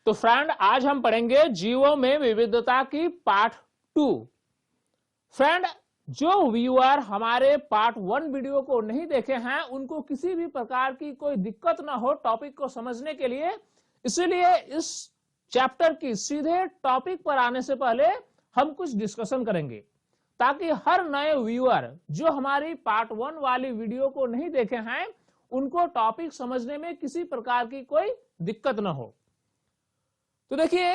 तो फ्रेंड, आज हम पढ़ेंगे जीवों में विविधता की पार्ट 2। फ्रेंड, जो व्यूअर हमारे पार्ट 1 वीडियो को नहीं देखे हैं उनको किसी भी प्रकार की कोई दिक्कत ना हो टॉपिक को समझने के लिए, इसीलिए इस चैप्टर की सीधे टॉपिक पर आने से पहले हम कुछ डिस्कशन करेंगे, ताकि हर नए व्यूअर जो हमारी पार्ट 1 वाली वीडियो को नहीं देखे हैं उनको टॉपिक समझने में किसी प्रकार की कोई दिक्कत ना हो। तो देखिए,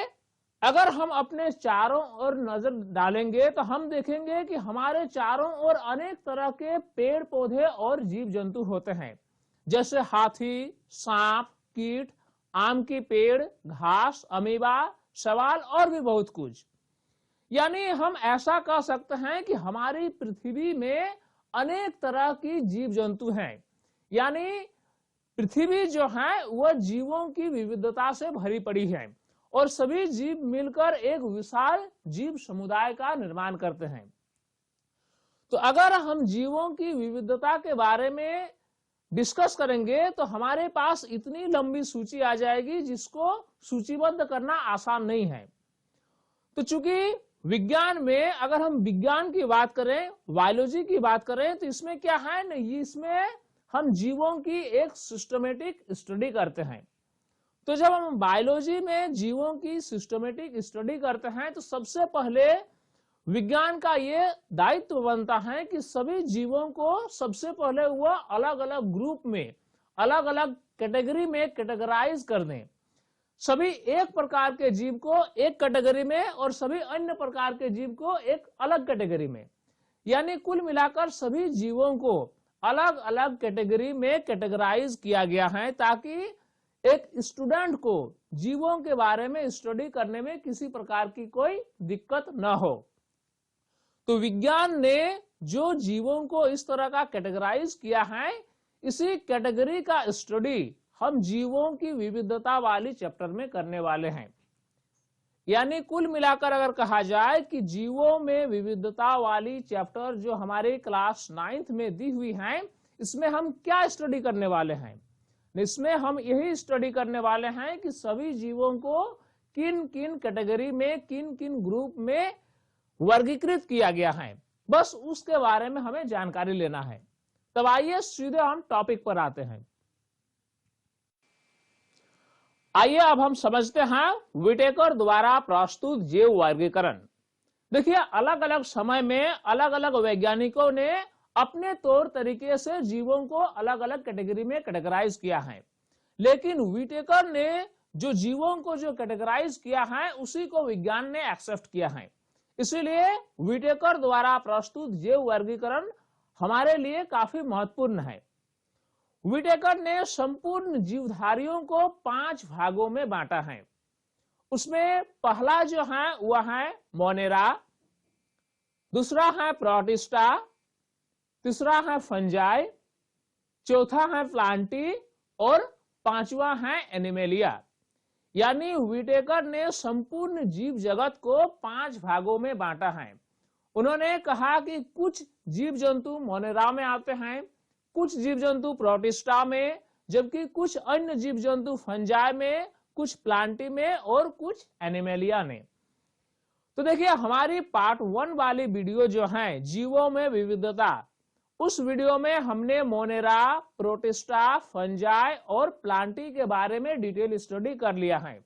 अगर हम अपने चारों ओर नजर डालेंगे तो हम देखेंगे कि हमारे चारों ओर अनेक तरह के पेड़ पौधे और जीव जंतु होते हैं, जैसे हाथी, सांप, कीट, आम की पेड़, घास, अमीबा, शैवाल और भी बहुत कुछ। यानी हम ऐसा कह सकते हैं कि हमारी पृथ्वी में अनेक तरह की जीव जंतु हैं। यानी पृथ्वी जो है वह जीवों की विविधता से भरी पड़ी है और सभी जीव मिलकर एक विशाल जीव समुदाय का निर्माण करते हैं। तो अगर हम जीवों की विविधता के बारे में डिस्कस करेंगे तो हमारे पास इतनी लंबी सूची आ जाएगी जिसको सूचीबद्ध करना आसान नहीं है। तो चूंकि विज्ञान में अगर हम विज्ञान की बात करें, बायोलॉजी की बात करें, तो इसमें क्या है ना, इसमें हम जीवों की एक सिस्टमेटिक स्टडी करते हैं। तो जब हम बायोलॉजी में जीवों की सिस्टमेटिक स्टडी करते हैं तो सबसे पहले विज्ञान का ये दायित्व बनता है कि सभी जीवों को सबसे पहले वह अलग अलग ग्रुप में, अलग अलग कैटेगरी में कैटेगराइज कर दें। सभी एक प्रकार के जीव को एक कैटेगरी में और सभी अन्य प्रकार के जीव को एक अलग कैटेगरी में, यानी कुल मिलाकर सभी जीवों को अलग अलग कैटेगरी में कैटेगराइज किया गया है, ताकि एक स्टूडेंट को जीवों के बारे में स्टडी करने में किसी प्रकार की कोई दिक्कत न हो। तो विज्ञान ने जो जीवों को इस तरह का कैटेगराइज किया है, इसी कैटेगरी का स्टडी हम जीवों की विविधता वाली चैप्टर में करने वाले हैं। यानी कुल मिलाकर अगर कहा जाए कि जीवों में विविधता वाली चैप्टर जो हमारे क्लास 9th में दी हुई है, इसमें हम क्या स्टडी करने वाले हैं? इसमें हम यही स्टडी करने वाले हैं कि सभी जीवों को किन किन कैटेगरी में, किन किन ग्रुप में वर्गीकृत किया गया है, बस उसके बारे में हमें जानकारी लेना है। तब आइए सीधे हम टॉपिक पर आते हैं। आइए अब हम समझते हैं विटेकर द्वारा प्रस्तुत जीव वर्गीकरण। देखिए, अलग अलग समय में अलग अलग वैज्ञानिकों ने अपने तौर तरीके से जीवों को अलग अलग कैटेगरी में कैटेगराइज किया है, लेकिन विटेकर ने जो जीवों को जो कैटेगराइज किया है उसी को विज्ञान ने एक्सेप्ट किया है। इसीलिए विटेकर द्वारा प्रस्तुत जीव वर्गीकरण हमारे लिए काफी महत्वपूर्ण है। विटेकर ने संपूर्ण जीवधारियों को 5 भागों में बांटा है। उसमें पहला जो है वह है मोनेरा, दूसरा है प्रोटिस्टा, तीसरा है फंजाई, चौथा है प्लांटी और पांचवा है एनिमेलिया। यानी विटेकर ने संपूर्ण जीव जगत को 5 भागों में बांटा है। उन्होंने कहा कि कुछ जीव जंतु मोनेरा में आते हैं, कुछ जीव जंतु प्रोटिस्टा में, जबकि कुछ अन्य जीव जंतु फंजाई में, कुछ प्लांटी में और कुछ एनिमेलिया में। तो देखिए, हमारी पार्ट 1 वाली वीडियो जो है जीवों में विविधता, उस वीडियो में हमने मोनेरा, प्रोटिस्टा, फंजाई और प्लांटी के बारे में डिटेल स्टडी कर लिया है।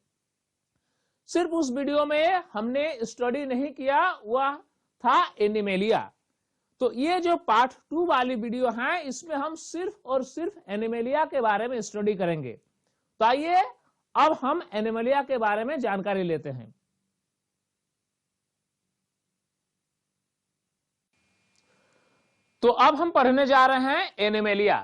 सिर्फ उस वीडियो में हमने स्टडी नहीं किया, वह था एनिमेलिया। तो ये जो पार्ट 2 वाली वीडियो है, इसमें हम सिर्फ और सिर्फ एनिमेलिया के बारे में स्टडी करेंगे। तो आइए अब हम एनिमेलिया के बारे में जानकारी लेते हैं। तो अब हम पढ़ने जा रहे हैं एनिमेलिया।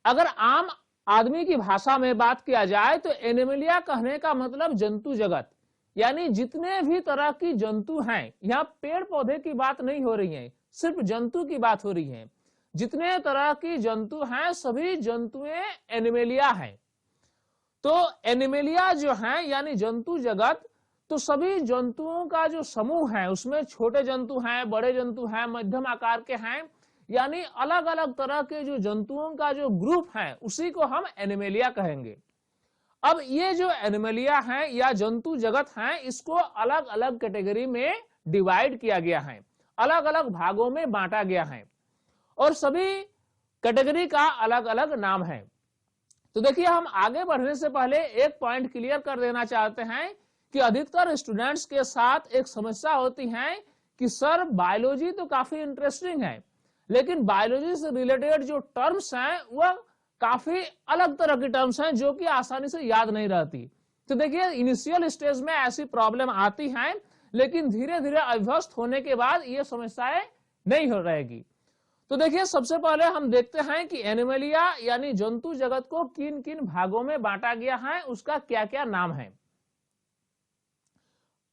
अगर आम आदमी की भाषा में बात किया जाए तो एनिमेलिया कहने का मतलब जंतु जगत, यानी जितने भी तरह की जंतु हैं। यहाँ पेड़ पौधे की बात नहीं हो रही है, सिर्फ जंतु की बात हो रही है। जितने तरह की जंतु हैं सभी जंतुएं एनिमेलिया हैं। तो एनिमेलिया जो है यानी जंतु जगत, तो सभी जंतुओं का जो समूह है उसमें छोटे जंतु हैं, बड़े जंतु हैं, मध्यम आकार के हैं, यानी अलग अलग तरह के जो जंतुओं का जो ग्रुप है उसी को हम एनिमेलिया कहेंगे। अब ये जो एनिमलिया हैं या जंतु जगत हैं, इसको अलग अलग कैटेगरी में डिवाइड किया गया है, अलग अलग भागों में बांटा गया है और सभी कैटेगरी का अलग अलग नाम है। तो देखिए, हम आगे बढ़ने से पहले एक पॉइंट क्लियर कर देना चाहते हैं कि अधिकतर स्टूडेंट्स के साथ एक समस्या होती है कि सर बायोलॉजी तो काफी इंटरेस्टिंग है, लेकिन बायोलॉजी से रिलेटेड जो टर्म्स हैं वह काफी अलग तरह की टर्म्स हैं जो कि आसानी से याद नहीं रहती। तो देखिए, इनिशियल स्टेज में ऐसी प्रॉब्लम आती है, लेकिन धीरे धीरे अभ्यस्त होने के बाद ये समस्याएं नहीं हो रहेगी। तो देखिए, सबसे पहले हम देखते हैं कि एनिमलिया यानी जंतु जगत को किन किन भागों में बांटा गया है, उसका क्या क्या नाम है।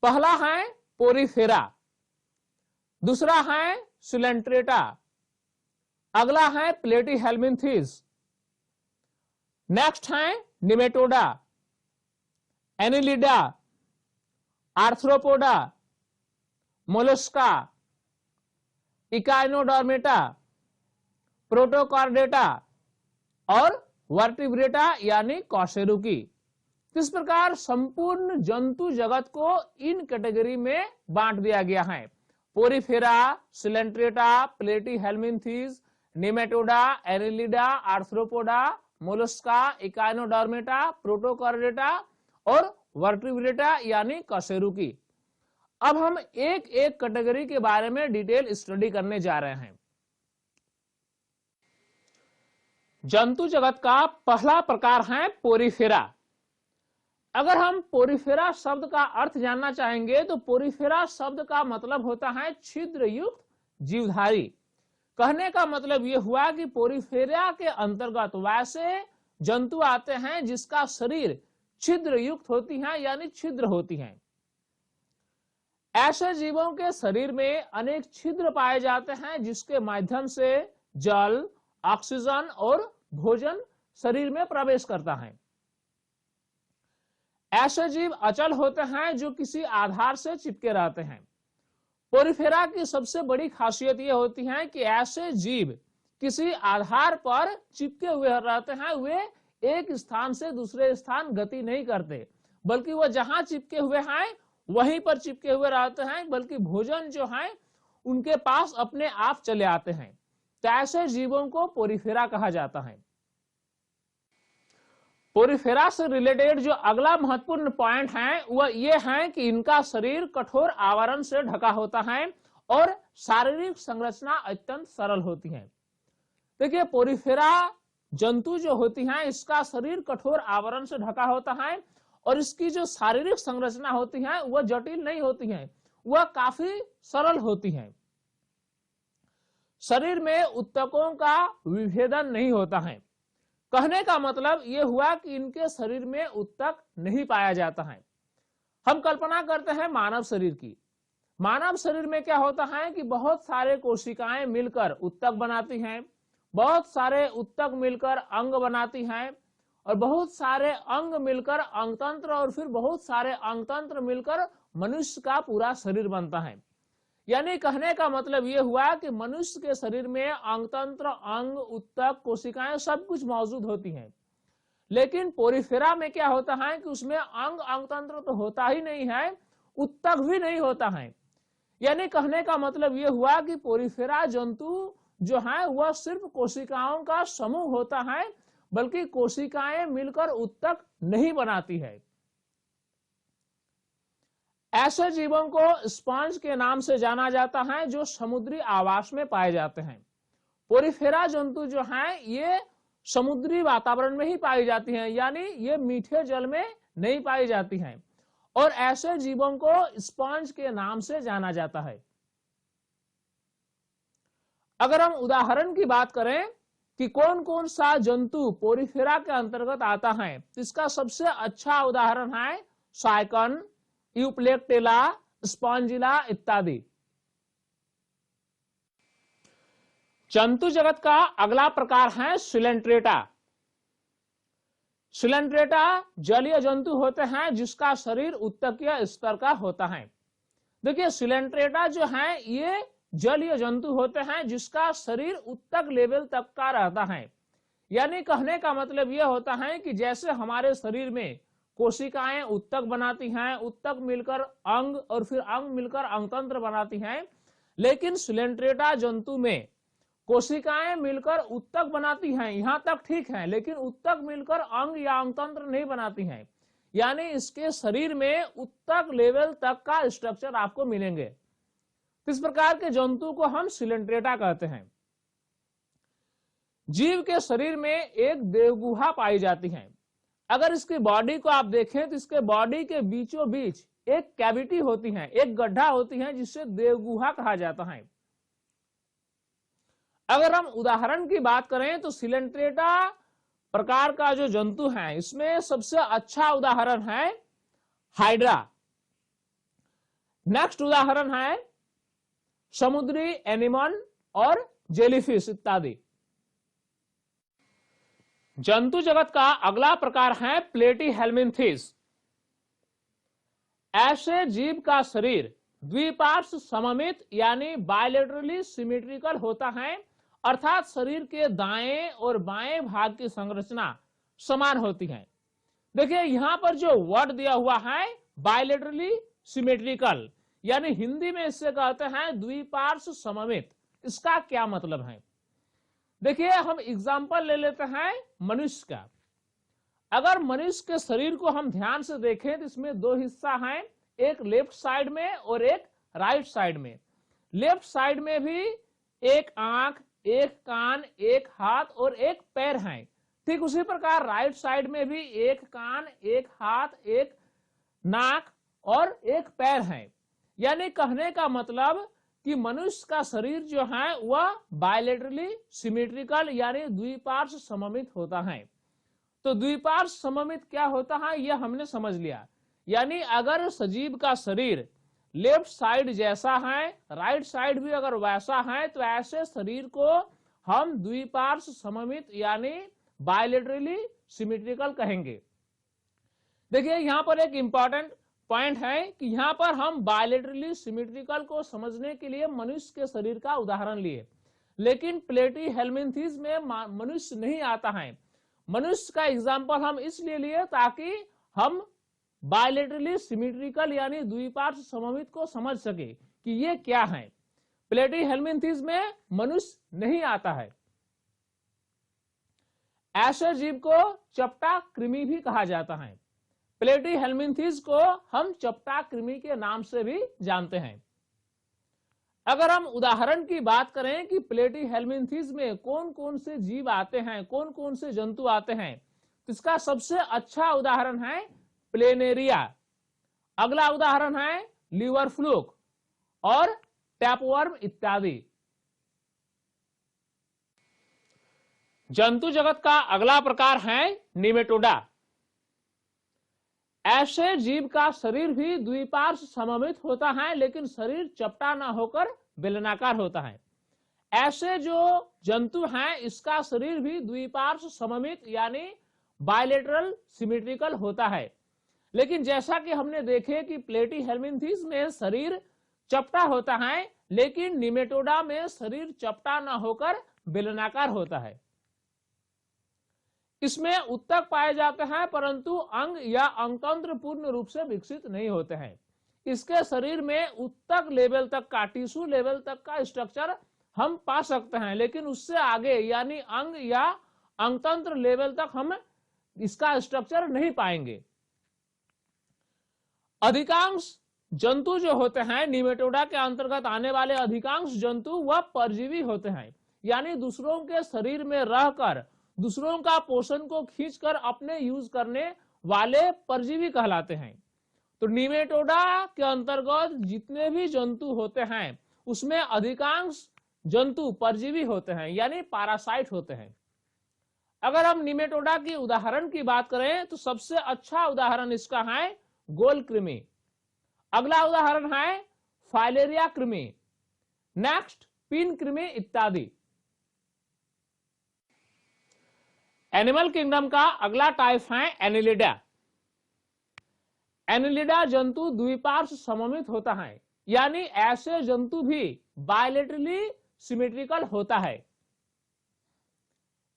पहला है पोरीफेरा, दूसरा है सिलेंट्रेटा, अगला है प्लेटीहेल्मिन्थीज, नेक्स्ट है Nematoda, Annelida, arthropoda, Mollusca, Echinodermata, Protochordata और वर्टिब्रेटा यानी कशेरुकी। इस प्रकार संपूर्ण जंतु जगत को इन कैटेगरी में बांट दिया गया है। Porifera, Coelenterata, Platyhelminthes, Nematoda, Annelida, arthropoda, Mollusca, Echinodermata, Protochordata और वर्टिब्रेटा यानी कशेरुकी। अब हम एक एक कैटेगरी के बारे में डिटेल स्टडी करने जा रहे हैं। जंतु जगत का पहला प्रकार है पोरीफेरा। अगर हम पोरीफेरा शब्द का अर्थ जानना चाहेंगे तो पोरीफेरा शब्द का मतलब होता है छिद्र युक्त जीवधारी। कहने का मतलब यह हुआ कि पोरीफेरा के अंतर्गत वैसे जंतु आते हैं जिसका शरीर छिद्र युक्त होती है यानी छिद्र होती हैं। ऐसे जीवों के शरीर में अनेक छिद्र पाए जाते हैं जिसके माध्यम से जल, ऑक्सीजन और भोजन शरीर में प्रवेश करता है। ऐसे जीव अचल होते हैं जो किसी आधार से चिपके रहते हैं। पोरीफेरा की सबसे बड़ी खासियत यह होती है कि ऐसे जीव किसी आधार पर चिपके हुए रहते हैं, वे एक स्थान से दूसरे स्थान गति नहीं करते, बल्कि वह जहां चिपके हुए हैं वहीं पर चिपके हुए रहते हैं, बल्कि भोजन जो है उनके पास अपने आप चले आते हैं। तो ऐसे जीवों को पोरीफेरा कहा जाता है। पोरीफेरा से रिलेटेड जो अगला महत्वपूर्ण पॉइंट है वह यह है कि इनका शरीर कठोर आवरण से ढका होता है और शारीरिक संरचना अत्यंत सरल होती है। देखिए, पोरीफेरा जंतु जो होती हैं इसका शरीर कठोर आवरण से ढका होता है और इसकी जो शारीरिक संरचना होती है वह जटिल नहीं होती है, वह काफी सरल होती है। शरीर में उत्तकों का विभेदन नहीं होता है। कहने का मतलब यह हुआ कि इनके शरीर में उत्तक नहीं पाया जाता है। हम कल्पना करते हैं मानव शरीर की। मानव शरीर में क्या होता है कि बहुत सारे कोशिकाएं मिलकर उत्तक बनाती हैं, बहुत सारे उत्तक मिलकर अंग बनाती हैं और बहुत सारे अंग मिलकर अंगतंत्र और फिर बहुत सारे अंगतंत्र मिलकर मनुष्य का पूरा शरीर बनता है। यानी कहने का मतलब यह हुआ कि मनुष्य के शरीर में अंगतंत्र, अंग, उत्तक, कोशिकाएं सब कुछ मौजूद होती हैं। लेकिन पोरीफेरा में क्या होता है कि उसमें अंग, अंगतंत्र तो होता ही नहीं है, उत्तक भी नहीं होता है। यानी कहने का मतलब यह हुआ कि पोरीफेरा जंतु जो है वह सिर्फ कोशिकाओं का समूह होता है, बल्कि कोशिकाएं मिलकर उत्तक नहीं बनाती है। ऐसे जीवों को स्पंज के नाम से जाना जाता है जो समुद्री आवास में पाए जाते हैं। पोरीफेरा जंतु जो हैं ये समुद्री वातावरण में ही पाई जाती हैं, यानी ये मीठे जल में नहीं पाई जाती हैं और ऐसे जीवों को स्पंज के नाम से जाना जाता है। अगर हम उदाहरण की बात करें कि कौन कौन सा जंतु पोरीफेरा के अंतर्गत आता है, तो इसका सबसे अच्छा उदाहरण है साइकन, यूप्लेक्टेला, स्पॉन्जिला इत्यादि। जंतु जगत का अगला प्रकार है सिलेंट्रेटा। सिलेंट्रेटा जलीय जंतु होते हैं जिसका शरीर उत्तकीय स्तर का होता है। देखिए, सिलेंट्रेटा जो है ये जलीय जंतु होते हैं जिसका शरीर उत्तक लेवल तक का रहता है। यानी कहने का मतलब यह होता है कि जैसे हमारे शरीर में कोशिकाएं उत्तक बनाती हैं, उत्तक मिलकर अंग और फिर अंग मिलकर अंगतंत्र बनाती हैं, लेकिन सिलेंट्रेटा जंतु में कोशिकाएं मिलकर उत्तक बनाती हैं, यहां तक ठीक है, लेकिन उत्तक मिलकर अंग या अंगतंत्र नहीं बनाती हैं। यानी इसके शरीर में उत्तक लेवल तक का स्ट्रक्चर आपको मिलेंगे। इस प्रकार के जंतु को हम सिलेंट्रेटा कहते हैं। जीव के शरीर में एक देवगुहा पाई जाती है। अगर इसकी बॉडी को आप देखें तो इसके बॉडी के बीचों बीच एक कैविटी होती है, एक गड्ढा होती है, जिसे देवगुहा कहा जाता है। अगर हम उदाहरण की बात करें तो सिलेंट्रेटा प्रकार का जो जंतु है, इसमें सबसे अच्छा उदाहरण है हाइड्रा। नेक्स्ट उदाहरण है समुद्री एनिमन और जेलीफिश इत्यादि। जंतु जगत का अगला प्रकार है प्लेटीहेल्मिन्थीज। ऐसे जीव का शरीर द्विपार्श्व सममित यानी बायलेटरली सिमेट्रिकल होता है, अर्थात शरीर के दाएं और बाएं भाग की संरचना समान होती है। देखिए यहां पर जो वर्ड दिया हुआ है बायलेटरली सिमेट्रिकल, यानी हिंदी में इससे कहते हैं द्विपार्श्व सममित। इसका क्या मतलब है? देखिए हम एग्जांपल ले लेते हैं मनुष्य का। अगर मनुष्य के शरीर को हम ध्यान से देखें तो इसमें दो हिस्सा हैं, एक लेफ्ट साइड में और एक राइट साइड में। लेफ्ट साइड में भी एक आंख, एक कान, एक हाथ और एक पैर हैं। ठीक उसी प्रकार राइट साइड में भी एक कान, एक हाथ, एक नाक और एक पैर हैं। यानी कहने का मतलब कि मनुष्य का शरीर जो है वह बायलेटरली सिमेट्रिकल यानी द्विपार्श्व सममित होता है। तो द्विपार्श्व सममित क्या होता है यह हमने समझ लिया। यानी अगर सजीव का शरीर लेफ्ट साइड जैसा है, राइट साइड भी अगर वैसा है, तो ऐसे शरीर को हम द्विपार्श्व सममित यानी बायलेटरली सिमेट्रिकल कहेंगे। देखिए यहां पर एक इंपॉर्टेंट पॉइंट है कि यहां पर हम बायलेटरली सिमेट्रिकल को समझने के लिए मनुष्य के शरीर का उदाहरण लिए, लेकिन प्लेटीहेल्मिन्थीज में मनुष्य नहीं आता है। मनुष्य का एग्जाम्पल हम इसलिए लिए ताकि हम बायलेटरली सिमेट्रिकल यानी द्विपार्श्व सममित को समझ सके कि ये क्या है। प्लेटीहेल्मिन्थीज में मनुष्य नहीं आता है। ऐसे जीव को चपटा कृमि भी कहा जाता है। प्लेटीहेल्मिन्थीज को हम चपटा कृमि के नाम से भी जानते हैं। अगर हम उदाहरण की बात करें कि प्लेटीहेल्मिन्थीज में कौन कौन से जीव आते हैं, कौन कौन से जंतु आते हैं, तो इसका सबसे अच्छा उदाहरण है प्लेनेरिया। अगला उदाहरण है लीवर फ्लूक और टैपवर्म इत्यादि। जंतु जगत का अगला प्रकार है निमेटोडा। ऐसे जीव का शरीर भी द्विपार्श्व सममित होता है, लेकिन शरीर चपटा ना होकर बेलनाकार होता है। ऐसे जो जंतु हैं इसका शरीर भी द्विपार्श्व सममित यानी बायलेटरल सिमेट्रिकल होता है। लेकिन जैसा कि हमने देखे कि प्लेटीहेल्मिन्थीज में शरीर चपटा होता है, लेकिन निमेटोडा में शरीर चपटा ना होकर बेलनाकार होता है। इसमें उत्तक पाए जाते हैं, परंतु अंग या अंगतंत्र पूर्ण रूप से विकसित नहीं होते हैं। इसके शरीर में उत्तक लेवल तक का, टिश्यू लेवल तक का स्ट्रक्चर हम पा सकते हैं, लेकिन उससे आगे यानी अंग या अंगतंत्र लेवल तक हम इसका स्ट्रक्चर नहीं पाएंगे। अधिकांश जंतु जो होते हैं निमेटोडा के अंतर्गत आने वाले अधिकांश जंतु वह परजीवी होते हैं, यानी दूसरों के शरीर में रहकर दूसरों का पोषण को खींचकर अपने यूज करने वाले परजीवी कहलाते हैं। तो निमेटोडा के अंतर्गत जितने भी जंतु होते हैं उसमें अधिकांश जंतु परजीवी होते हैं यानी पैरासाइट होते हैं। अगर हम निमेटोडा की उदाहरण की बात करें तो सबसे अच्छा उदाहरण इसका है गोल कृमि। अगला उदाहरण है फाइलेरिया कृमि, नेक्स्ट पिन कृमि इत्यादि। एनिमल किंगडम का अगला टाइप है एनिलिडा। एनिलिडा जंतु द्विपार्श्व सममित होता है, यानी ऐसे जंतु भी बायलेटरली सिमेट्रिकल होता है।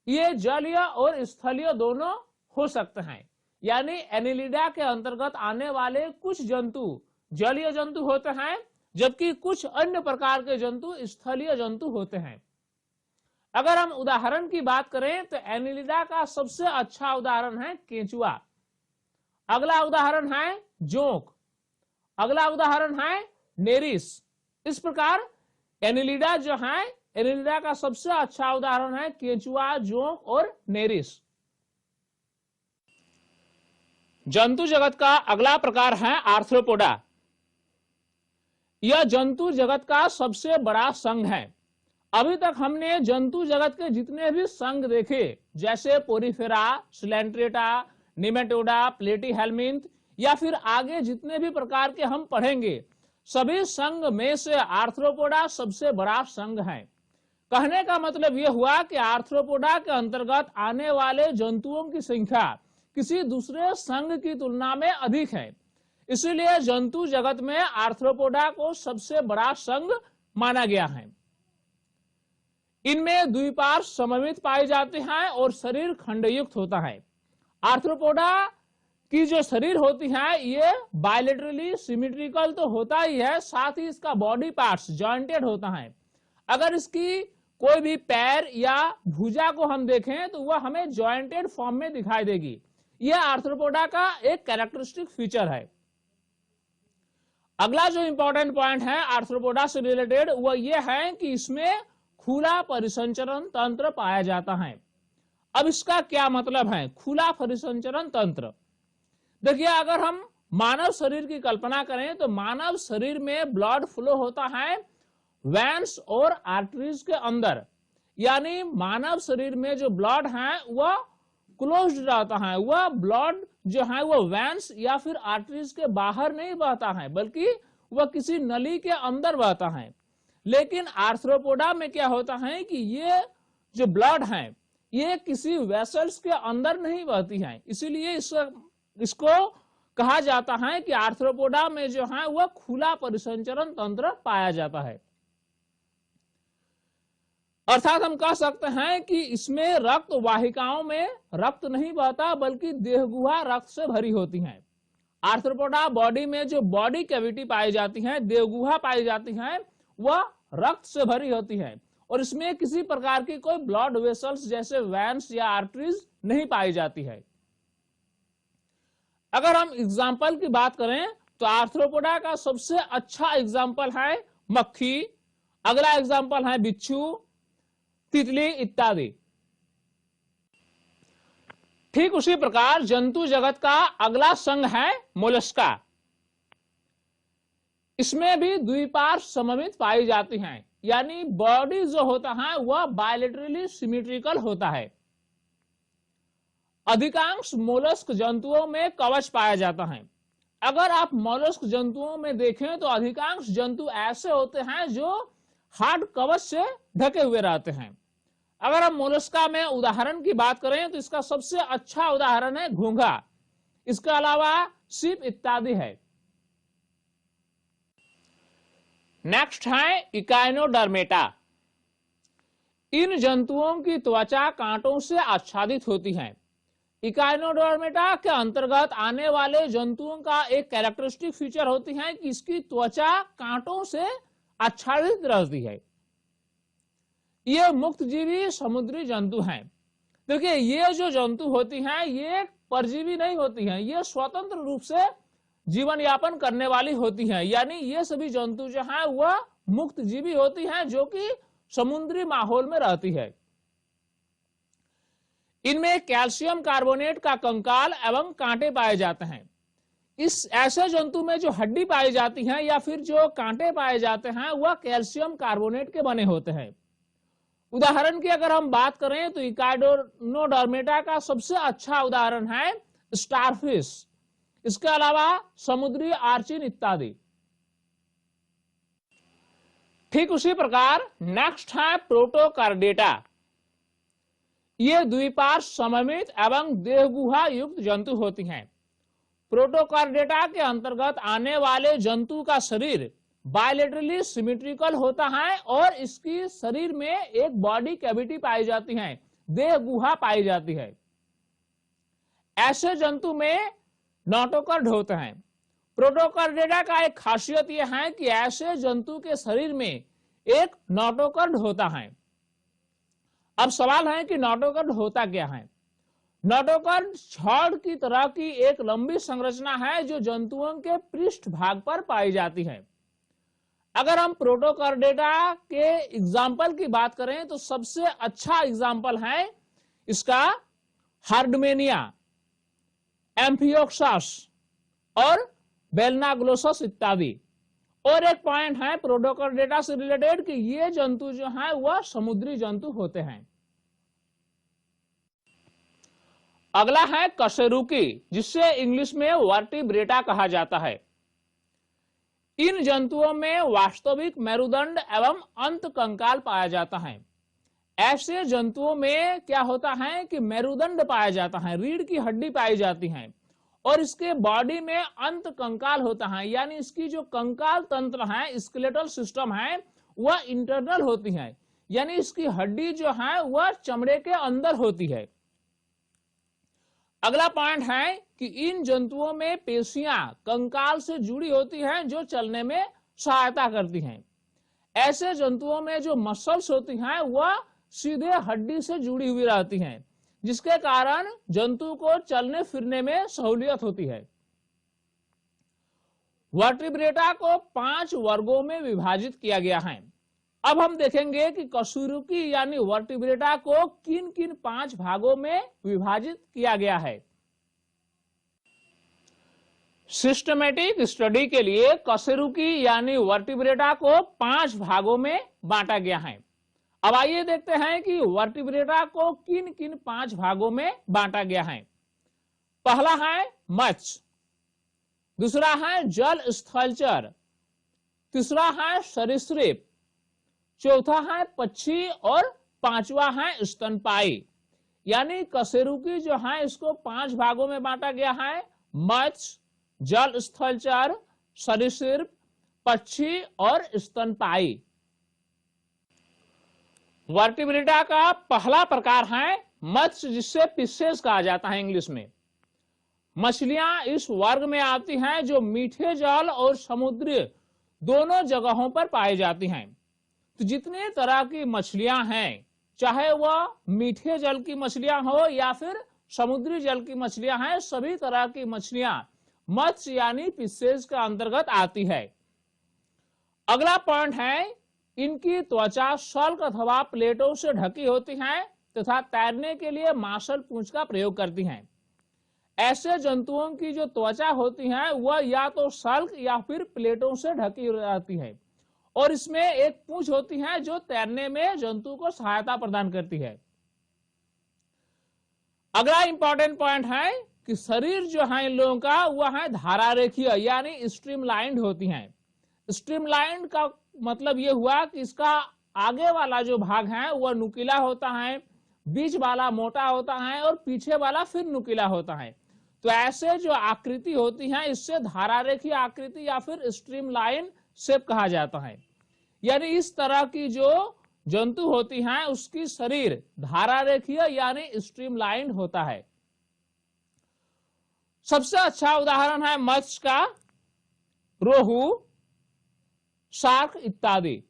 ये जलीय और स्थलीय दोनों हो सकते हैं। यानी एनिलिडा के अंतर्गत आने वाले कुछ जंतु जलीय जंतु होते हैं, जबकि कुछ अन्य प्रकार के जंतु स्थलीय जंतु होते हैं। अगर हम उदाहरण की बात करें तो एनिलिडा का सबसे अच्छा उदाहरण है केंचुआ, अगला उदाहरण है जोंक, अगला उदाहरण है नेरिस। इस प्रकार एनिलिडा जो है, एनिलिडा का सबसे अच्छा उदाहरण है केंचुआ, जोंक और नेरिस। जंतु जगत का अगला प्रकार है आर्थ्रोपोडा। यह जंतु जगत का सबसे बड़ा संघ है। अभी तक हमने जंतु जगत के जितने भी संघ देखे, जैसे पोरीफेरा, सिलेंट्रेटा, निमेटोडा, प्लेटीहेल्मिन्थ या फिर आगे जितने भी प्रकार के हम पढ़ेंगे, सभी संघ में से आर्थ्रोपोडा सबसे बड़ा संघ है। कहने का मतलब यह हुआ कि आर्थ्रोपोडा के अंतर्गत आने वाले जंतुओं की संख्या किसी दूसरे संघ की तुलना में अधिक है, इसीलिए जंतु जगत में आर्थ्रोपोडा को सबसे बड़ा संघ माना गया है। इनमें द्विपार्श्व सममित पाई जाती हैं और शरीर खंडयुक्त होता है। आर्थ्रोपोडा की जो शरीर होती है ये बायलेटरली सिमेट्रिकल तो होता ही है, साथ ही इसका बॉडी पार्ट्स जॉइंटेड होता है। अगर इसकी कोई भी पैर या भुजा को हम देखें तो वह हमें जॉइंटेड फॉर्म में दिखाई देगी। यह आर्थ्रोपोडा का एक कैरेक्टरिस्टिक फीचर है। अगला जो इंपॉर्टेंट पॉइंट है आर्थ्रोपोडा से रिलेटेड वह यह है कि इसमें खुला परिसंचरण तंत्र पाया जाता है। अब इसका क्या मतलब है खुला परिसंचरण तंत्र? देखिए, अगर हम मानव शरीर की कल्पना करें तो मानव शरीर में ब्लड फ्लो होता है वेन्स और आर्टरीज के अंदर, यानी मानव शरीर में जो ब्लड है वह क्लोज्ड रहता है। वह ब्लड जो है वह वेन्स या फिर आर्टरीज के बाहर नहीं बहता है, बल्कि वह किसी नली के अंदर बहता है। लेकिन आर्थ्रोपोडा में क्या होता है कि ये जो ब्लड है ये किसी वेसल्स के अंदर नहीं बहती है, इसीलिए इसको कहा जाता है कि आर्थ्रोपोडा में जो है वह खुला परिसंचरण तंत्र पाया जाता है। अर्थात हम कह सकते हैं कि इसमें रक्त वाहिकाओं में रक्त नहीं बहता, बल्कि देहगुहा रक्त से भरी होती है। आर्थ्रोपोडा बॉडी में जो बॉडी कैविटी पाई जाती है, देहगुहा पाई जाती है, वह रक्त से भरी होती है और इसमें किसी प्रकार की कोई ब्लड वेसल्स जैसे वेन्स या आर्टरीज नहीं पाई जाती है। अगर हम एग्जाम्पल की बात करें तो आर्थ्रोपोडा का सबसे अच्छा एग्जाम्पल है मक्खी, अगला एग्जाम्पल है बिच्छू, तितली इत्यादि। ठीक उसी प्रकार जंतु जगत का अगला संघ है मोलस्का। इसमें भी द्विपार्श्व सममित पाई जाती हैं, यानी बॉडी जो होता है वह बायलेटरली सिमेट्रिकल होता है। अधिकांश मोलस्क जंतुओं में कवच पाया जाता है। अगर आप मोलस्क जंतुओं में देखें तो अधिकांश जंतु ऐसे होते हैं जो हार्ड कवच से ढके हुए रहते हैं। अगर हम मोलस्का में उदाहरण की बात करें तो इसका सबसे अच्छा उदाहरण है घोंघा, इसके अलावा सीप इत्यादि है। नेक्स्ट है इकाइनोडर्मेटा। इन जंतुओं की त्वचा कांटों से आच्छादित होती है। इकाइनोडर्मेटा के अंतर्गत आने वाले जंतुओं का एक कैरेक्टरिस्टिक फीचर होती है कि इसकी त्वचा कांटों से आच्छादित रहती है। ये मुक्तजीवी समुद्री जंतु हैं। देखिए, ये जो जंतु होती हैं ये परजीवी नहीं होती हैं, ये स्वतंत्र रूप से जीवन यापन करने वाली होती हैं, यानी ये सभी जंतु जो हैं वह मुक्तजीवी होती हैं जो कि समुद्री माहौल में रहती है। इनमें कैल्शियम कार्बोनेट का कंकाल एवं कांटे पाए जाते हैं। इस ऐसे जंतु में जो हड्डी पाई जाती है या फिर जो कांटे पाए जाते हैं वह कैल्शियम कार्बोनेट के बने होते हैं। उदाहरण की अगर हम बात करें तो इकाइनोडर्मेटा का सबसे अच्छा उदाहरण है स्टारफिश, इसके अलावा समुद्री आर्चिन इत्यादि। ठीक उसी प्रकार नेक्स्ट है प्रोटोकार्डेटा। ये द्विपार्श्व सममित एवं देहगुहा युक्त जंतु होती हैं। प्रोटोकार्डेटा के अंतर्गत आने वाले जंतु का शरीर बायलेटरली सिमेट्रिकल होता है और इसकी शरीर में एक बॉडी कैविटी पाई जाती है देह गुहा पाई जाती है। ऐसे जंतु में नोटोकॉर्ड होते हैं। प्रोटोकार्डेटा का एक खासियत यह है कि ऐसे जंतु के शरीर में एक नोटोकॉर्ड होता है। अब सवाल है कि नोटोकॉर्ड होता क्या है। नोटोकॉर्ड छड़ की तरह की एक लंबी संरचना है जो जंतुओं के पृष्ठ भाग पर पाई जाती है। अगर हम प्रोटोकार्डेटा के एग्जाम्पल की बात करें तो सबसे अच्छा एग्जाम्पल है इसका हार्डमेनिया, एम्फियोक्सास और बेलनाग्लोसस इत्यादि। और एक पॉइंट है प्रोटोकार्डेटा से रिलेटेड कि ये जंतु जो हैं वह समुद्री जंतु होते हैं। अगला है कशेरुकी, जिससे इंग्लिश में वर्टिब्रेटा कहा जाता है। इन जंतुओं में वास्तविक मेरुदंड एवं अंत कंकाल पाया जाता है। ऐसे जंतुओं में क्या होता है कि मेरुदंड पाया जाता है, रीढ़ की हड्डी पाई जाती है और इसके बॉडी में अंत कंकाल होता है, यानी इसकी जो कंकाल तंत्र है, स्केलेटल सिस्टम है, वह इंटरनल होती है, यानी इसकी हड्डी जो है वह चमड़े के अंदर होती है। अगला पॉइंट है कि इन जंतुओं में पेशियां कंकाल से जुड़ी होती हैं जो चलने में सहायता करती हैं। ऐसे जंतुओं में जो मसल्स होती हैं वह सीधे हड्डी से जुड़ी हुई रहती हैं, जिसके कारण जंतु को चलने फिरने में सहूलियत होती है। वर्टिब्रेटा को 5 वर्गों में विभाजित किया गया है। अब हम देखेंगे कि कशेरुकी यानी वर्टिब्रेटा को किन किन 5 भागों में विभाजित किया गया है। सिस्टमेटिक स्टडी के लिए कशेरुकी यानी वर्टिब्रेटा को 5 भागों में बांटा गया है। अब आइए देखते हैं कि वर्टिब्रेटा को किन किन 5 भागों में बांटा गया है। पहला है मत्स्य, दूसरा है जल स्थलचर, तीसरा है सरीसृप, चौथा है पक्षी और पांचवा है स्तनपायी। यानी कशेरुकी जो है इसको 5 भागों में बांटा गया है। मत्स्य, जल स्थलचर, सरीसृप, पक्षी और स्तनपायी। वर्टिब्रेटा का पहला प्रकार है मत्स्य, जिससे फिशेस कहा जाता है इंग्लिश में। मछलियां इस वर्ग में आती हैं जो मीठे जल और समुद्री दोनों जगहों पर पाई जाती हैं। तो जितने तरह की मछलियां हैं, चाहे वह मीठे जल की मछलियां हो या फिर समुद्री जल की मछलियां हैं, सभी तरह की मछलियां मत्स्य यानी फिशेस के अंतर्गत आती है। अगला पॉइंट है इनकी त्वचा शल्क अथवा प्लेटों से ढकी होती है तथा तैरने के लिए मांसल पूंछ का प्रयोग करती हैं। ऐसे जंतुओं की जो त्वचा होती है वह या तो शल्क या फिर प्लेटों से ढकी रहती है और इसमें एक पूंछ होती है जो तैरने में जंतु को सहायता प्रदान करती है। अगला इंपॉर्टेंट पॉइंट है कि शरीर जो है इन लोगों का वह है धारारेखीय यानी स्ट्रीमलाइंड होती हैं। स्ट्रीमलाइंड का मतलब यह हुआ कि इसका आगे वाला जो भाग है वह नुकीला होता है, बीच वाला मोटा होता है और पीछे वाला फिर नुकीला होता है। तो ऐसे जो आकृति होती है इससे धारारेखीय आकृति या फिर स्ट्रीमलाइन शेप कहा जाता है। यानी इस तरह की जो जंतु होती हैं उसकी शरीर धारारेखीय यानी स्ट्रीमलाइन होता है। सबसे अच्छा उदाहरण है मत्स्य का रोहू, शार्क इत्यादि।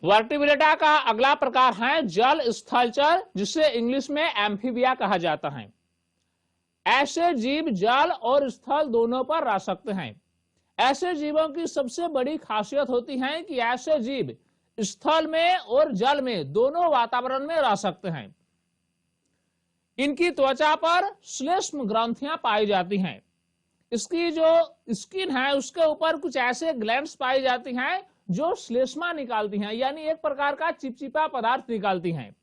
वर्टिब्रेटा का अगला प्रकार है जल स्थलचर, जिसे इंग्लिश में एम्फीबिया कहा जाता है। ऐसे जीव जल और स्थल दोनों पर रह सकते हैं। ऐसे जीवों की सबसे बड़ी खासियत होती है कि ऐसे जीव स्थल में और जल में दोनों वातावरण में रह सकते हैं। इनकी त्वचा पर श्लेष्म ग्रंथियां पाई जाती हैं। इसकी जो स्किन है उसके ऊपर कुछ ऐसे ग्लैंड्स पाई जाती हैं जो श्लेष्मा निकालती हैं, यानी एक प्रकार का चिपचिपा पदार्थ निकालती हैं।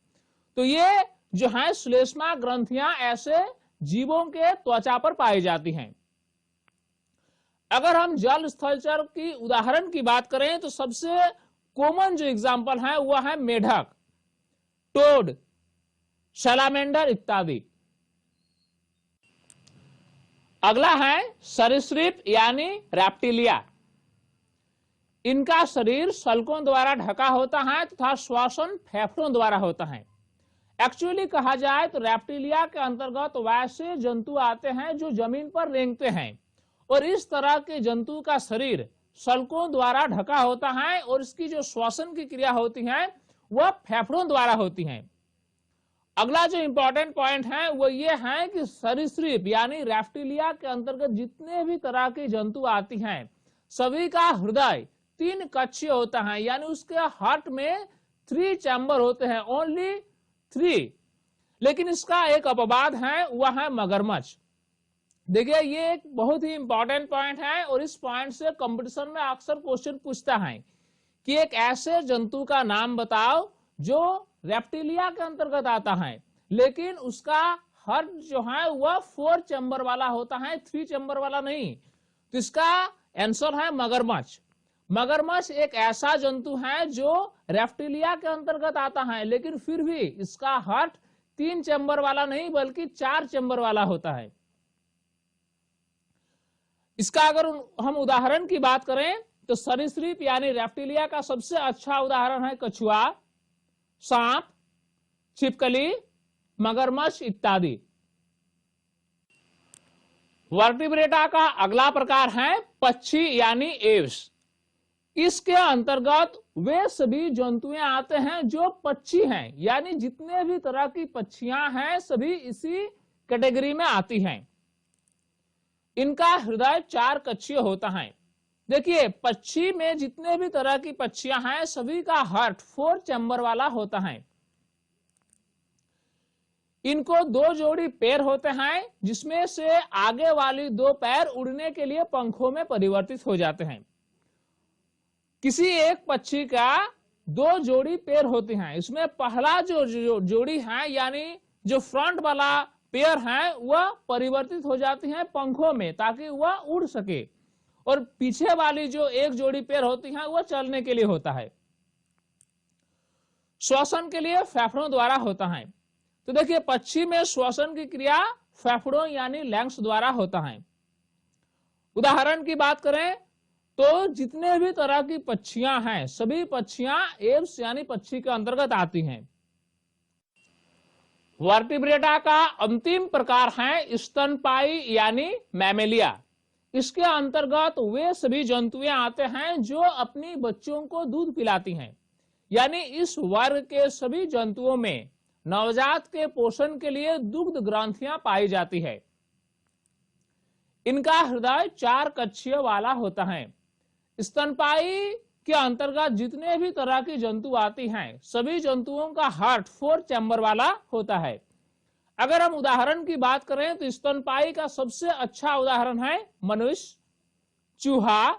तो ये जो है श्लेष्मा ग्रंथियां ऐसे जीवों के त्वचा पर पाई जाती हैं। अगर हम जल स्थलचर की उदाहरण की बात करें तो सबसे कॉमन जो एग्जाम्पल है वह है मेढक, टोड, सैलामेंडर इत्यादि। अगला है सरीसृप यानी रेप्टिलिया। इनका शरीर सल्कों द्वारा ढका होता है तथा श्वसन फेफड़ों द्वारा होता है। एक्चुअली कहा जाए तो रेप्टिलिया के अंतर्गत वैसे जंतु आते हैं जो जमीन पर रेंगते हैं, और इस तरह के जंतु का शरीर सल्कों द्वारा ढका होता है और इसकी जो श्वसन की क्रिया होती है वह फेफड़ों द्वारा होती है। अगला जो इंपॉर्टेंट पॉइंट है वो ये है कि सरीसृप यानी रेप्टिलिया के अंतर्गत जितने भी तरह की जंतु आती हैं सभी का हृदय 3 कक्षीय होता है, यानी उसके हार्ट में 3 चैम्बर होते हैं, ओनली 3। लेकिन इसका एक अपवाद है, वह है मगरमच्छ। देखिए ये एक बहुत ही इंपॉर्टेंट पॉइंट है और इस पॉइंट से कंपटीशन में अक्सर क्वेश्चन पूछता है कि एक ऐसे जंतु का नाम बताओ जो रेप्टिलिया के अंतर्गत आता है लेकिन उसका हार्ट जो है वह 4 चैम्बर वाला होता है, 3 चैम्बर वाला नहीं। तो इसका आंसर है मगरमच्छ। मगरमच्छ एक ऐसा जंतु है जो रेप्टिलिया के अंतर्गत आता है लेकिन फिर भी इसका हार्ट 3 चैम्बर वाला नहीं बल्कि 4 चैम्बर वाला होता है। इसका अगर हम उदाहरण की बात करें तो सरीसृप यानी रेप्टिलिया का सबसे अच्छा उदाहरण है कछुआ, सांप, छिपकली, मगरमच्छ इत्यादि। वर्टिब्रेटा का अगला प्रकार है पक्षी यानी एव्स। इसके अंतर्गत वे सभी जंतुएं आते हैं जो पक्षी हैं, यानी जितने भी तरह की पक्षियां हैं सभी इसी कैटेगरी में आती हैं। इनका हृदय 4 कक्षीय होता है। देखिए पक्षी में जितने भी तरह की पक्षियां हैं सभी का हार्ट 4 चैम्बर वाला होता है। इनको 2 जोड़ी पैर होते हैं जिसमें से आगे वाली 2 पैर उड़ने के लिए पंखों में परिवर्तित हो जाते हैं। किसी एक पक्षी का 2 जोड़ी पैर होते हैं, इसमें पहला जो जोड़ी है यानी जो फ्रंट वाला पैर है वह परिवर्तित हो जाती है पंखों में ताकि वह उड़ सके, और पीछे वाली जो एक जोड़ी पैर होती है वह चलने के लिए होता है। श्वसन के लिए फेफड़ों द्वारा होता है। तो देखिए पक्षी में श्वसन की क्रिया फेफड़ों यानी लंग्स द्वारा होता है। उदाहरण की बात करें तो जितने भी तरह की पक्षियां हैं सभी पक्षियां एव्स यानी पक्षी के अंतर्गत आती हैं। वर्टिब्रेटा का अंतिम प्रकार है स्तनपायी यानी मैमेलिया। इसके अंतर्गत वे सभी जंतुएं आते हैं जो अपनी बच्चों को दूध पिलाती हैं, यानी इस वर्ग के सभी जंतुओं में नवजात के पोषण के लिए दुग्ध ग्रंथियां पाई जाती है। इनका हृदय 4 कक्षीय वाला होता है। स्तनपायी के अंतर्गत जितने भी तरह की जंतु आती हैं सभी जंतुओं का हार्ट 4 चैम्बर वाला होता है। अगर हम उदाहरण की बात करें तो स्तनपायी का सबसे अच्छा उदाहरण है मनुष्य, चूहा,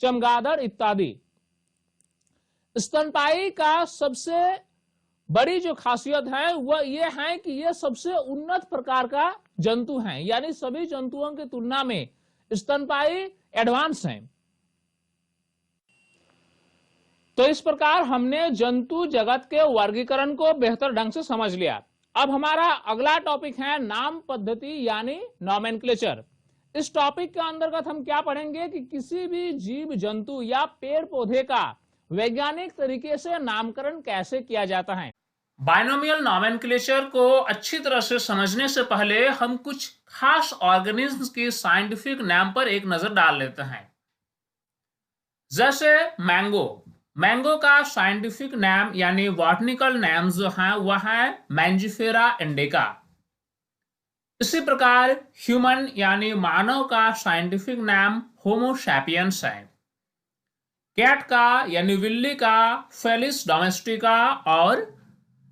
चमगादड़ इत्यादि। स्तनपायी का सबसे बड़ी जो खासियत है वह यह है कि यह सबसे उन्नत प्रकार का जंतु है, यानी सभी जंतुओं की तुलना में स्तनपायी एडवांस हैं। तो इस प्रकार हमने जंतु जगत के वर्गीकरण को बेहतर ढंग से समझ लिया। अब हमारा अगला टॉपिक है नाम पद्धति यानी नॉमेनक्लेचर। इस टॉपिक के अंतर्गत हम क्या पढ़ेंगे कि किसी भी जीव जंतु या पेड़ पौधे का वैज्ञानिक तरीके से नामकरण कैसे किया जाता है। बाइनोमियल नॉमेनक्लेचर को अच्छी तरह से समझने से पहले हम कुछ खास ऑर्गेनिज्म्स की साइंटिफिक नाम पर एक नजर डाल लेते हैं। जैसे मैंगो का साइंटिफिक नाम यानी बॉटनिकल नाम जो है वह है मैंजिफेरा इंडिका। इसी प्रकार ह्यूमन यानी मानव का साइंटिफिक नाम होमो सैपियंस है। कैट का यानी बिल्ली का फेलिस डोमेस्टिका, और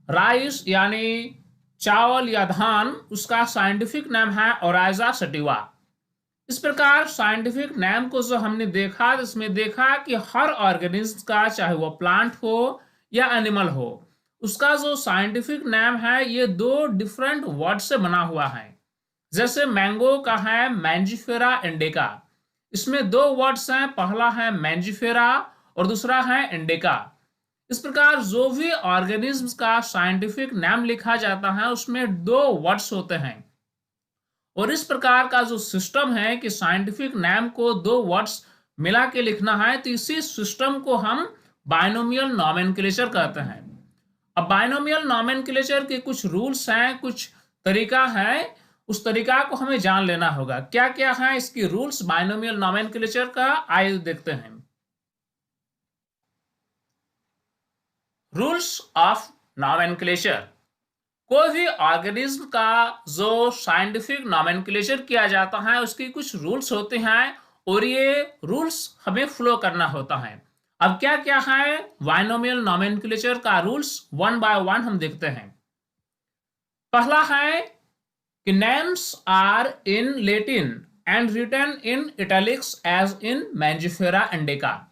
राइस यानी चावल या धान उसका साइंटिफिक नाम है ओराइजा सटिवा। इस प्रकार साइंटिफिक नाम को जो हमने देखा इसमें देखा कि हर ऑर्गेनिज्म का चाहे वो प्लांट हो या एनिमल हो उसका जो साइंटिफिक नाम है ये 2 डिफरेंट वर्ड से बना हुआ है। जैसे मैंगो का है मैंजिफेरा इंडिका, इसमें 2 वर्ड्स हैं, पहला है मैंजिफेरा और दूसरा है इंडिका। इस प्रकार जो भी ऑर्गेनिज्म का साइंटिफिक नाम लिखा जाता है उसमें 2 वर्ड्स होते हैं, और इस प्रकार का जो सिस्टम है कि साइंटिफिक नाम को 2 वर्ड्स मिला के लिखना है, तो इसी सिस्टम को हम बाइनोमियल नोमेनक्लेचर कहते हैं। अब बाइनोमियल नोमेनक्लेचर के कुछ रूल्स हैं, कुछ तरीका है, उस तरीका को हमें जान लेना होगा। क्या क्या है इसकी रूल्स बाइनोमियल नोमेनक्लेचर का, आइए देखते हैं। Rules of nomenclature. कोई भी ऑर्गेनिज्म का जो साइंटिफिक नोमेनक्लेचर किया जाता है उसकी कुछ रूल्स होते हैं और ये रूल्स हमें फॉलो करना होता है। अब क्या क्या है बाइनोमियल नोमेनक्लेचर का रूल्स, वन बाय वन हम देखते हैं। पहला है कि names are in Latin and written in italics as in Mangifera indica.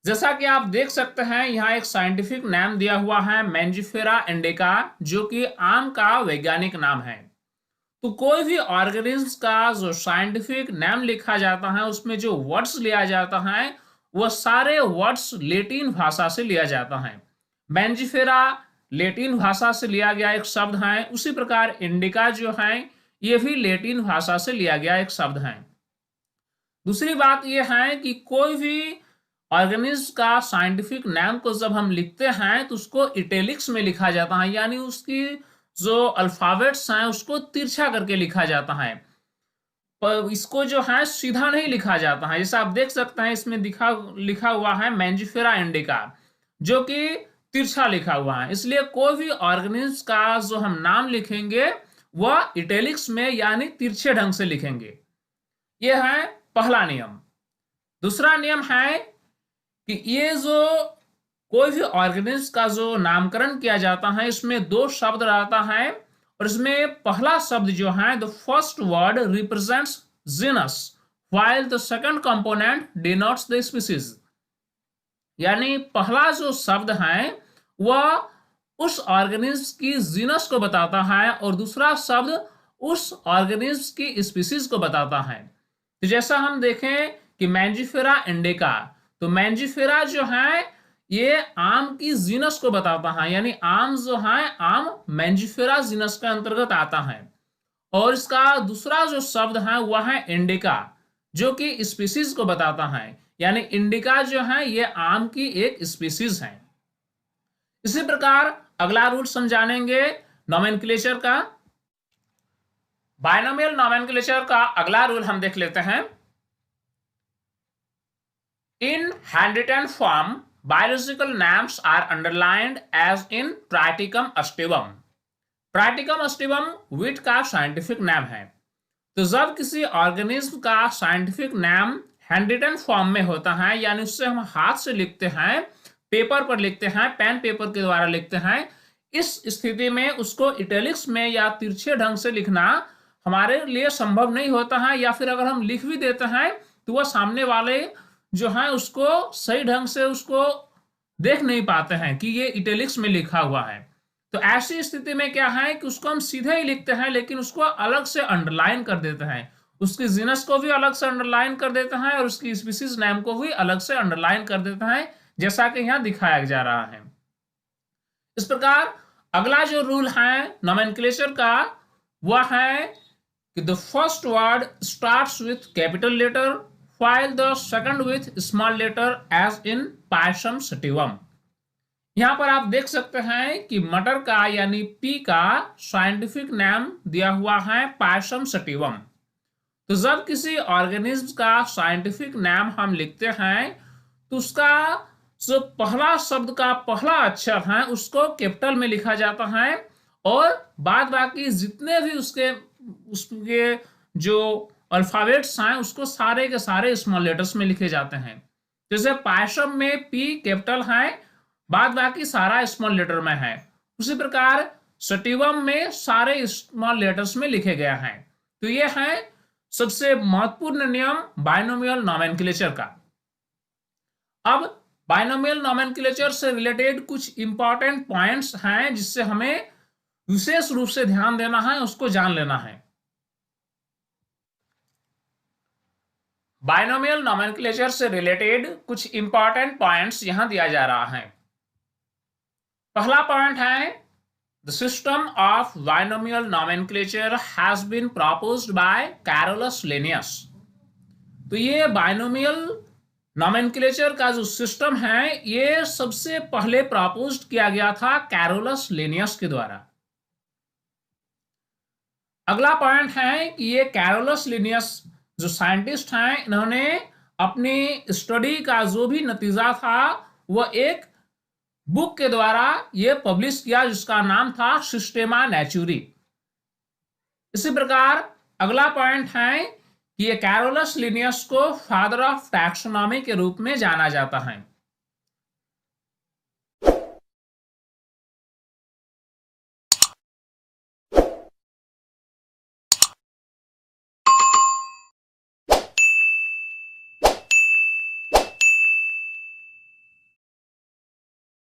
जैसा कि आप देख सकते हैं यहाँ एक साइंटिफिक नाम दिया हुआ है मैंजिफेरा इंडिका, जो कि आम का वैज्ञानिक नाम है। तो कोई भी ऑर्गेनिज्म का जो साइंटिफिक नाम लिखा जाता है उसमें जो वर्ड्स लिया जाता है वह सारे वर्ड्स लैटिन भाषा से लिया जाता है। मैंजिफेरा लैटिन भाषा से लिया गया एक शब्द है, उसी प्रकार इंडिका जो है ये भी लैटिन भाषा से लिया गया एक शब्द है। दूसरी बात यह है कि कोई भी ऑर्गेनिज्म का साइंटिफिक नाम को जब हम लिखते हैं तो उसको इटैलिक्स में लिखा जाता है, यानी उसकी जो अल्फाबेट्स हैं उसको तिरछा करके लिखा जाता है, पर इसको जो है सीधा नहीं लिखा जाता है। जैसा आप देख सकते हैं इसमें लिखा हुआ है मैंजिफेरा इंडिका, जो कि तिरछा लिखा हुआ है। इसलिए कोई भी ऑर्गेनिज्म का जो हम नाम लिखेंगे वह इटैलिक्स में यानी तिरछे ढंग से लिखेंगे। यह है पहला नियम। दूसरा नियम है कि ये जो कोई भी ऑर्गेनिज्म का जो नामकरण किया जाता है इसमें दो शब्द रहता है और इसमें पहला शब्द जो है the first word represents genus while the second component denotes the species. यानी पहला जो शब्द है वह उस ऑर्गेनिज्म की जीनस को बताता है और दूसरा शब्द उस ऑर्गेनिज्म की स्पीसीज को बताता है। तो जैसा हम देखें कि मैंजिफेरा इंडिका, तो मैंजिफेरा जो है ये आम की जीनस को बताता है, यानी आम जो है आम मैंजिफेरा जीनस के अंतर्गत आता है। और इसका दूसरा जो शब्द है वह है इंडिका, जो कि स्पीसीज को बताता है, यानी इंडिका जो है ये आम की एक स्पीसीज है। इसी प्रकार अगला रूल समझानेंगे नोमेनक्लेचर का। बाइनोमियल नोमेनक्लेचर का अगला रूल हम देख लेते हैं। In handwritten form biological names are underlined as in Triticum aestivum. Triticum aestivum wheat का साइंटिफिक नाम है। तो जब किसी ऑर्गेनिज्म का साइंटिफिक नाम हैंडरिटन फॉर्म में होता है, यानी उससे हम हाथ से लिखते हैं, पेपर पर लिखते हैं, पेन पेपर के द्वारा लिखते हैं, इस स्थिति में उसको इटैलिक्स में या तिरछे ढंग से लिखना हमारे लिए संभव नहीं होता है, या फिर अगर हम लिख भी देते हैं तो वह सामने वाले जो है उसको सही ढंग से उसको देख नहीं पाते हैं कि ये इटैलिक्स में लिखा हुआ है। तो ऐसी स्थिति में क्या है कि उसको हम सीधे ही लिखते हैं लेकिन उसको अलग से अंडरलाइन कर देते हैं, उसकी जीनस को भी अलग से अंडरलाइन कर देते हैं और उसकी स्पीसीज नेम को भी अलग से अंडरलाइन कर देते हैं, जैसा कि यहाँ दिखाया जा रहा है। इस प्रकार अगला जो रूल है नोमेनक्लेचर का वह है कि the first word starts with capital letter while the second with small letter as in Pisum sativum। यहां पर आप देख सकते हैं कि मटर का यानी पी का साइंटिफिक नाम दिया हुआ है Pisum sativum। तो जब किसी ऑर्गेनिज्म का साइंटिफिक नाम हम लिखते हैं तो उसका जो पहला शब्द का पहला अक्षर है उसको कैपिटल में लिखा जाता है और बाद बाकी जितने भी उसके जो अल्फाबेट्स हैं उसको सारे के सारे स्मॉल लेटर्स में लिखे जाते हैं। जैसे पायसम में पी कैपिटल है, बाद बाकी सारा स्मॉल लेटर में है, उसी प्रकार सटिवम में सारे स्मॉल लेटर्स में लिखे गए हैं। तो ये है सबसे महत्वपूर्ण नियम बाइनोमियल नोमेनक्लेचर का। अब बाइनोमियल नोमेनक्लेचर से रिलेटेड कुछ इंपॉर्टेंट पॉइंट्स हैं जिससे हमें विशेष रूप से ध्यान देना है, उसको जान लेना है। बाइनोमियल नोमेनक्लेचर से रिलेटेड कुछ इंपॉर्टेंट पॉइंट्स यहां दिया जा रहा है। पहला पॉइंट है the system of binomial nomenclature has been proposed by Carolus Linnaeus. तो ये बाइनोमियल नॉमेनक्लेचर का जो सिस्टम है ये सबसे पहले प्रपोज किया गया था कैरोलस लिनियस के द्वारा। अगला पॉइंट है कि ये कैरोलस लिनियस जो साइंटिस्ट हैं, इन्होंने अपनी स्टडी का जो भी नतीजा था वह एक बुक के द्वारा ये पब्लिश किया जिसका नाम था सिस्टेमा नेचुरी। इसी प्रकार अगला पॉइंट है कि ये कैरोलस लिनियस को फादर ऑफ टैक्सोनॉमी के रूप में जाना जाता है।